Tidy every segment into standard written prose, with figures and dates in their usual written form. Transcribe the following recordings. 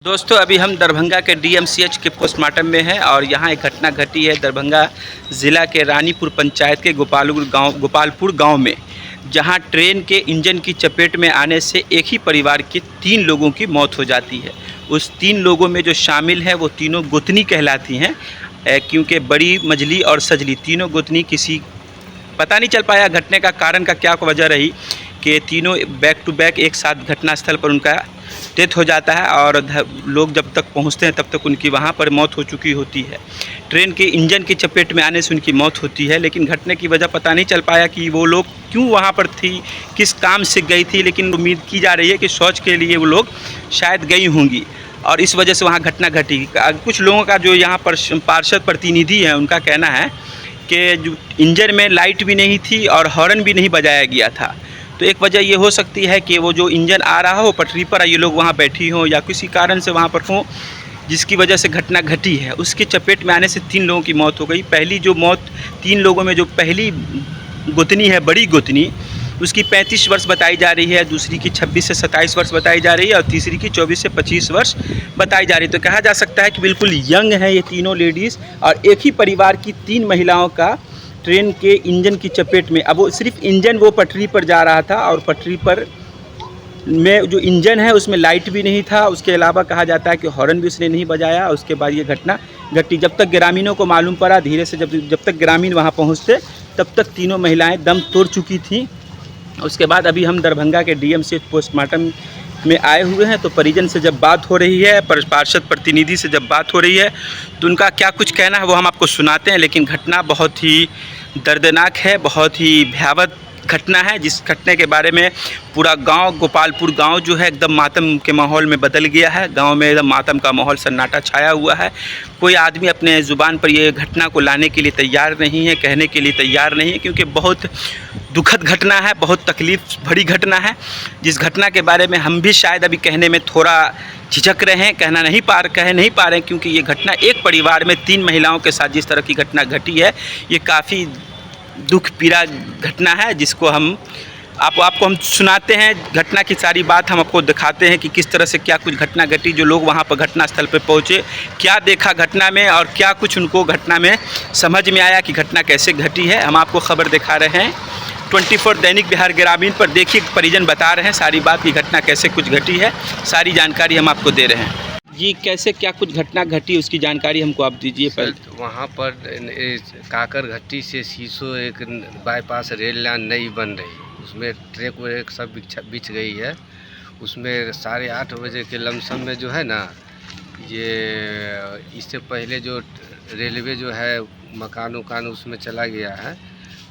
दोस्तों अभी हम दरभंगा के डीएमसीएच के पोस्टमार्टम में हैं और यहाँ एक घटना घटी है दरभंगा ज़िला के रानीपुर पंचायत के गोपालपुर गांव में, जहाँ ट्रेन के इंजन की चपेट में आने से एक ही परिवार के 3 लोगों की मौत हो जाती है। उस 3 लोगों में जो शामिल हैं वो तीनों गोतनी कहलाती हैं, क्योंकि बड़ी, मझली और सजली तीनों गोतनी किसी पता नहीं चल पाया घटने का कारण का क्या वजह रही कि तीनों बैक टू बैक एक साथ घटनास्थल पर उनका डेथ हो जाता है और लोग जब तक पहुंचते हैं तब तक उनकी वहां पर मौत हो चुकी होती है। ट्रेन के इंजन की चपेट में आने से उनकी मौत होती है, लेकिन घटने की वजह पता नहीं चल पाया कि वो लोग क्यों वहां पर थी, किस काम से गई थी, लेकिन उम्मीद की जा रही है कि शौच के लिए वो लोग शायद गई होंगी और इस वजह से वहाँ घटना घटी। कुछ लोगों का जो यहाँ पर पार्षद प्रतिनिधि हैं उनका कहना है कि जो इंजन में लाइट भी नहीं थी और हॉर्न भी नहीं बजाया गया था, तो एक वजह ये हो सकती है कि वो जो इंजन आ रहा हो पटरी पर, ये लोग वहाँ बैठी हों या किसी कारण से वहाँ पर हों जिसकी वजह से घटना घटी है। उसके चपेट में आने से 3 लोगों की मौत हो गई। पहली जो मौत 3 लोगों में, जो पहली गोतनी है, बड़ी गोतनी, उसकी 35 वर्ष बताई जा रही है, दूसरी की 26 से 27 वर्ष बताई जा रही है और तीसरी की 24 से 25 वर्ष बताई जा रही है। तो कहा जा सकता है कि बिल्कुल यंग है ये तीनों लेडीज़ और एक ही परिवार की 3 महिलाओं का ट्रेन के इंजन की चपेट में। अब वो सिर्फ इंजन, वो पटरी पर जा रहा था और पटरी पर में जो इंजन है उसमें लाइट भी नहीं था, उसके अलावा कहा जाता है कि हॉर्न भी उसने नहीं बजाया। उसके बाद ये घटना घटी। जब तक ग्रामीणों को मालूम पड़ा, धीरे से जब तक ग्रामीण वहाँ पहुँचते तब तक तीनों महिलाएं दम तोड़ चुकी थीं। उसके बाद अभी हम दरभंगा के डीएमसीएच पोस्टमार्टम में आए हुए हैं, तो परिजन से जब बात हो रही है, पार्षद प्रतिनिधि से जब बात हो रही है, तो उनका क्या कुछ कहना है वो हम आपको सुनाते हैं। लेकिन घटना बहुत ही दर्दनाक है, बहुत ही भयावह घटना है, जिस घटने के बारे में पूरा गांव, गोपालपुर गांव जो है एकदम मातम के माहौल में बदल गया है। गांव में एकदम मातम का माहौल, सन्नाटा छाया हुआ है। कोई आदमी अपने ज़ुबान पर ये घटना को लाने के लिए तैयार नहीं है, कहने के लिए तैयार नहीं है, क्योंकि बहुत दुखद घटना है, बहुत तकलीफ़ भरी घटना है, जिस घटना के बारे में हम भी शायद अभी कहने में थोड़ा झिझक रहे हैं, कह नहीं पा रहे हैं, क्योंकि ये घटना एक परिवार में 3 महिलाओं के साथ जिस तरह की घटना घटी है, ये काफ़ी दुख पीड़ा घटना है, जिसको आपको हम सुनाते हैं। घटना की सारी बात हम आपको दिखाते हैं कि किस तरह से क्या कुछ घटना घटी, जो लोग वहाँ पर घटनास्थल पर पहुँचे, क्या देखा घटना में और क्या कुछ उनको घटना में समझ में आया कि घटना कैसे घटी है। हम आपको खबर दिखा रहे हैं 24 दैनिक बिहार ग्रामीण पर। देखिए परिजन बता रहे हैं सारी बात की घटना कैसे कुछ घटी है, सारी जानकारी हम आपको दे रहे हैं। जी, कैसे क्या कुछ घटना घटी उसकी जानकारी हमको आप दीजिए पहले। वहाँ पर काकर घट्टी से सीसो एक बाईपास रेल लाइन नई बन रही, उसमें ट्रैक व्रैक सब बिछ गई है। उसमें 8:30 बजे के लमसम में जो है ना, ये इससे पहले जो रेलवे जो है मकान उकान उसमें चला गया है,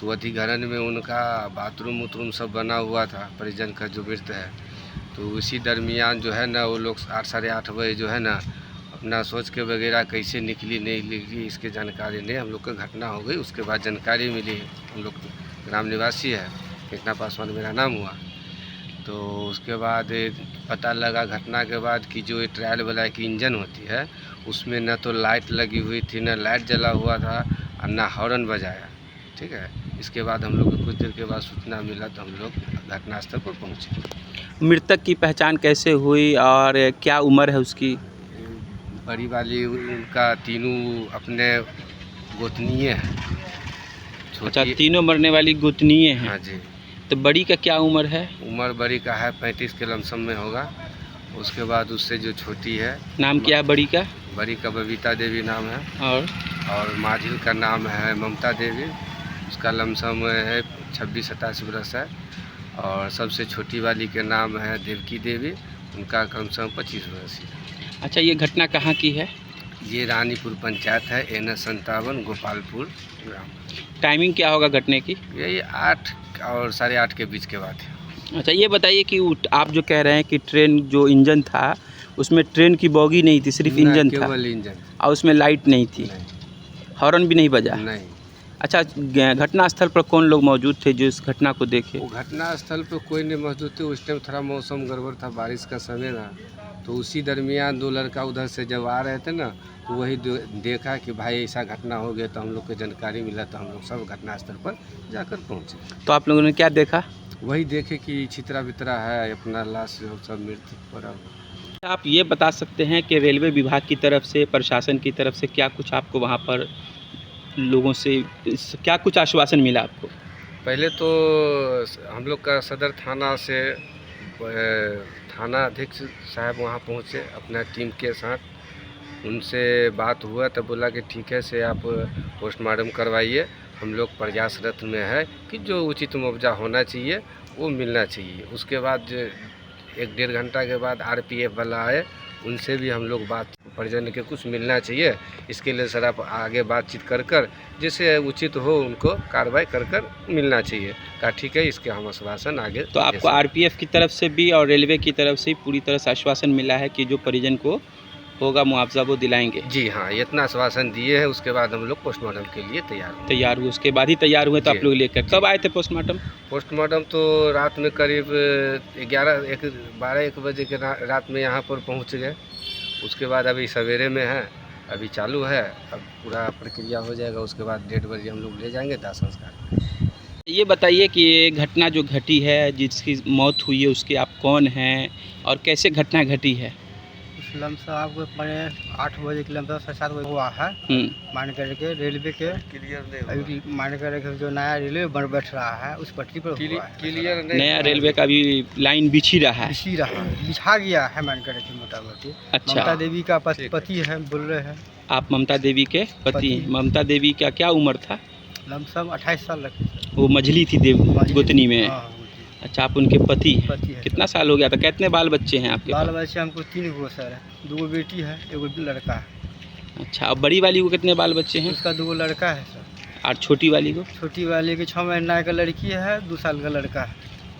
तो अधिग्रहण में उनका बाथरूम उथरूम सब बना हुआ था, परिजन का जो वृत्त है। तो उसी दरमियान जो है ना वो लोग 8, 8:30 बजे जो है ना अपना सोच के वगैरह कैसे निकली नहीं निकली इसके जानकारी नहीं, हम लोग को घटना हो गई। उसके बाद जानकारी मिली, हम लोग ग्राम निवासी है, कृष्णा पासवान मेरा नाम हुआ। तो उसके बाद पता लगा घटना के बाद कि जो ट्रायल वाला की इंजन होती है उसमें न तो लाइट लगी हुई थी, न लाइट जला हुआ था और न हॉर्न बजाया। ठीक है, इसके बाद हम लोग को कुछ देर के बाद सूचना मिला तो हम लोग घटनास्थल पर पहुँचे। मृतक की पहचान कैसे हुई और क्या उम्र है उसकी? बड़ी वाली उनका तीनों अपने गोतनीय हैं। अच्छा, तीनों मरने वाली गोतनीय हैं। हाँ जी। तो बड़ी का क्या उम्र है? उम्र बड़ी का है 35 के लमसम में होगा। उसके बाद उससे जो छोटी है, नाम क्या है बड़ी का? बड़ी का बबीता देवी नाम है और माझिल का नाम है ममता देवी, उसका लमसम है 26-27 वर्ष है। और सबसे छोटी वाली के नाम है देवकी देवी, उनका कम से कम 25 वर्ष है। अच्छा, ये घटना कहाँ की है? ये रानीपुर पंचायत है, NS 57 गोपालपुर ग्राम। टाइमिंग क्या होगा घटने की? यही 8 और 8:30 के बीच के बाद है। अच्छा, ये बताइए कि आप जो कह रहे हैं कि ट्रेन जो इंजन था उसमें ट्रेन की बोगी नहीं थी, सिर्फ इंजन था, केवल इंजन, और उसमें लाइट नहीं थी, हॉर्न भी नहीं बजा? नहीं। अच्छा, घटनास्थल पर कौन लोग मौजूद थे जो इस घटना को देखे? वो घटनास्थल पर कोई नहीं मौजूद थे, उस टाइम थोड़ा मौसम गड़बड़ था, बारिश का समय था। तो उसी दरमियान 2 लड़का उधर से जब आ रहे थे ना, तो वही देखा कि भाई ऐसा घटना हो गया, तो हम लोग को जानकारी मिला, तो हम लोग सब घटनास्थल पर जाकर पहुँचे। तो आप लोगों ने क्या देखा? वही देखे कि छितरा बितरा है, अपना लाश सब मृत्यु पड़ा। आप ये बता सकते हैं कि रेलवे विभाग की तरफ से, प्रशासन की तरफ से क्या कुछ आपको वहाँ पर लोगों से क्या कुछ आश्वासन मिला आपको? पहले तो हम लोग का सदर थाना से थाना अध्यक्ष साहब वहाँ पहुँचे अपना टीम के साथ, उनसे बात हुआ तब बोला कि ठीक है से आप पोस्टमार्टम करवाइए, हम लोग प्रयासरत में है कि जो उचित मुआवजा होना चाहिए वो मिलना चाहिए। उसके बाद 1-1.5 घंटा के बाद आरपीएफ वाला आए, उनसे भी हम लोग बात परिजन के कुछ मिलना चाहिए, इसके लिए सर आप आगे बातचीत कर जैसे उचित हो उनको कार्रवाई कर मिलना चाहिए। कहा ठीक है, इसके हम आश्वासन आगे। तो आपको आरपीएफ की तरफ से भी और रेलवे की तरफ से पूरी तरह से आश्वासन मिला है कि जो परिजन को होगा मुआवजा वो दिलाएंगे? जी हाँ, इतना आश्वासन दिए हैं। उसके बाद हम लोग पोस्टमार्टम के लिए तैयार हुए, उसके बाद ही तैयार हुए। तो आप लोग लेकर कब आए थे पोस्टमार्टम? पोस्टमार्टम तो रात में करीब 12-1 बजे के रात में यहाँ पर पहुँच गए। उसके बाद अभी सवेरे में है, अभी चालू है, अब पूरा प्रक्रिया हो जाएगा। उसके बाद 1:30 बजे हम लोग ले जाएंगे दाह संस्कार। ये बताइए कि ये घटना जो घटी है, जिसकी मौत हुई है, उसके आप कौन हैं और कैसे घटना घटी है? लमसम आपको पड़े 8 बजे के लमसम 7 बजे हुआ है। मान करके रेलवे के क्लियर मान करके जो नया रेलवे बन बैठ रहा है उस पटरी पर हुआ है। क्लियर नया रेलवे का भी लाइन बिछी रहा है, बिछा गया है मान करके मोटामोटी। अच्छा, ममता देवी का पति है बोल रहे हैं आप? ममता देवी के पति। ममता देवी का क्या उम्र था? लमसम 28 साल रखे। वो मझली थी गोतनी में। अच्छा, आप उनके पति हैं। है। कितना साल हो गया था? कितने बाल बच्चे हैं आपके? बाल बच्चे हमको 3 गो सर है, 2 बेटी है, 1 लड़का है। अच्छा, और बड़ी वाली को कितने बाल बच्चे हैं? उसका 2 लड़का है सर। और छोटी वाली को? छोटी वाली के 6 महीना का लड़की है, 2 साल का लड़का है।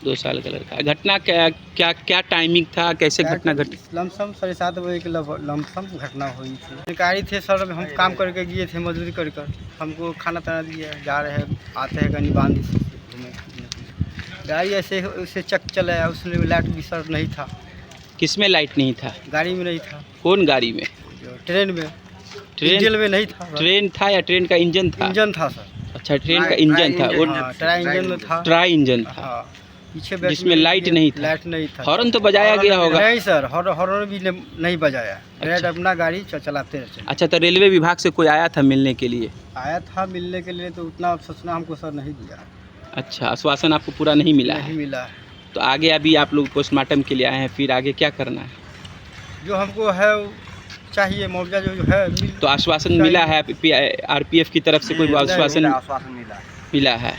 2 साल का लड़का। घटना क्या टाइमिंग था, कैसे घटना घटी? लमसम 7:30 बजे के लमसम घटना हुई थी। अधिकारी थे सर, हम काम करके गए थे, मजदूरी कर हमको खाना ताना दिया, जा रहे हैं, आते हैं कहीं बांध गाड़ी ऐसे उसे चक चलाया, उसमें लाइट भी सर नहीं था। किस में लाइट नहीं था? गाड़ी में नहीं था। कौन गाड़ी में? ट्रेन में। इंजन में नहीं था। ट्रेन था या ट्रेन का इंजन था? इंजन था सर। अच्छा, ट्रेन का इंजन था। वो ट्राई इंजन में था। ट्राई इंजन था पीछे, जिसमें लाइट नहीं था। लाइट नहीं था। हॉर्न तो बजाया गया होगा? नहीं सर, हॉर्न भी नहीं बजाया। अच्छा। अपना गाड़ी चलाते रहे। अच्छा, तो रेलवे विभाग से कोई आया था मिलने के लिए? आया था मिलने के लिए, तो उतना सूचना हमको सर नहीं दिया। अच्छा, आश्वासन आपको पूरा नहीं मिला है? नहीं मिला है। तो आगे अभी आप लोग पोस्टमार्टम के लिए आए हैं, फिर आगे क्या करना है? जो हमको है चाहिए मुआवजा जो है तो आश्वासन मिला है आरपीएफ की तरफ से? कोई आश्वासन मिला है?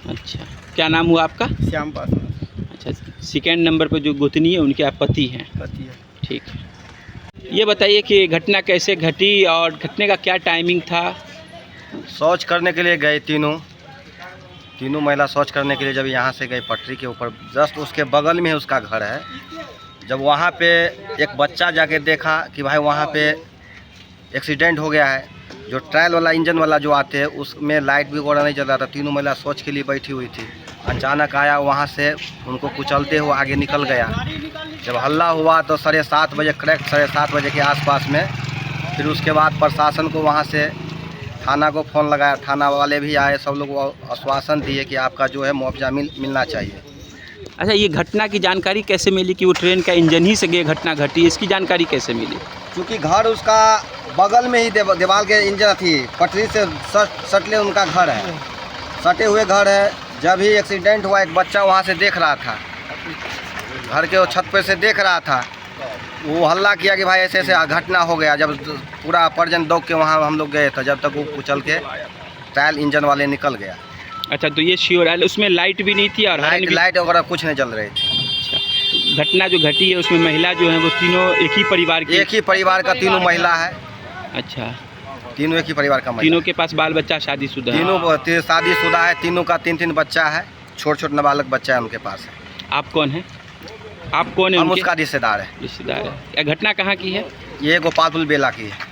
अच्छा, क्या नाम हुआ आपका? श्याम पासवान। अच्छा, सेकेंड नंबर पर जो गोतनी है उनके आप पति हैं? पति है। ठीक है। ये बताइए कि घटना कैसे घटी और घटने का क्या टाइमिंग था? शौच करने के लिए गए तीनों महिला शौच करने के लिए जब यहाँ से गए पटरी के ऊपर, जस्ट उसके बगल में ही उसका घर है। जब वहाँ पे एक बच्चा जाके देखा कि भाई वहाँ पे एक्सीडेंट हो गया है, जो ट्रायल वाला इंजन वाला जो आते हैं उसमें लाइट भी गोड़ा नहीं जल रहा था। तीनों महिला शौच के लिए बैठी हुई थी। अचानक आया, वहाँ से उनको कुचलते हुए आगे निकल गया। जब हल्ला हुआ तो 7:30 बजे, करेक्ट 7:30 बजे के आसपास में, फिर उसके बाद प्रशासन को वहाँ से थाना को फ़ोन लगाया, थाना वाले भी आए, सब लोग आश्वासन दिए कि आपका जो है मुआवजा मिलना चाहिए। अच्छा, ये घटना की जानकारी कैसे मिली कि वो ट्रेन का इंजन ही से ये घटना घटी? इसकी जानकारी कैसे मिली? क्योंकि घर उसका बगल में ही दीवार के इंजन थी, पटरी से सटले उनका घर है, सटे हुए घर है। जब ही एक्सीडेंट हुआ, एक बच्चा वहाँ से देख रहा था, घर के छत पर से देख रहा था, वो हल्ला किया कि भाई ऐसे ऐसे घटना हो गया। जब पूरा परिजन दौड़ के वहाँ हम लोग गए थे, जब तक वो कुचल के ट्रायल इंजन वाले निकल गया। अच्छा, तो ये श्योर है उसमें लाइट भी नहीं थी और लाइट वगैरह कुछ नहीं जल रही थी। अच्छा, घटना जो घटी है उसमें महिला जो है वो तीनों एक ही परिवार का तीनों महिला है। अच्छा, तीनों एक ही परिवार का महिला। तीनों के पास बाल बच्चा शादीशुदा है? तीनों शादीशुदा है। तीनों का 3-3 बच्चा है, छोटे नाबालग बच्चा है उनके पास है। आप कौन है? आप कौन है? हम उसका रिश्तेदार है। रिश्तेदार है। घटना कहाँ की है? ये गोपालपुर बेला की है।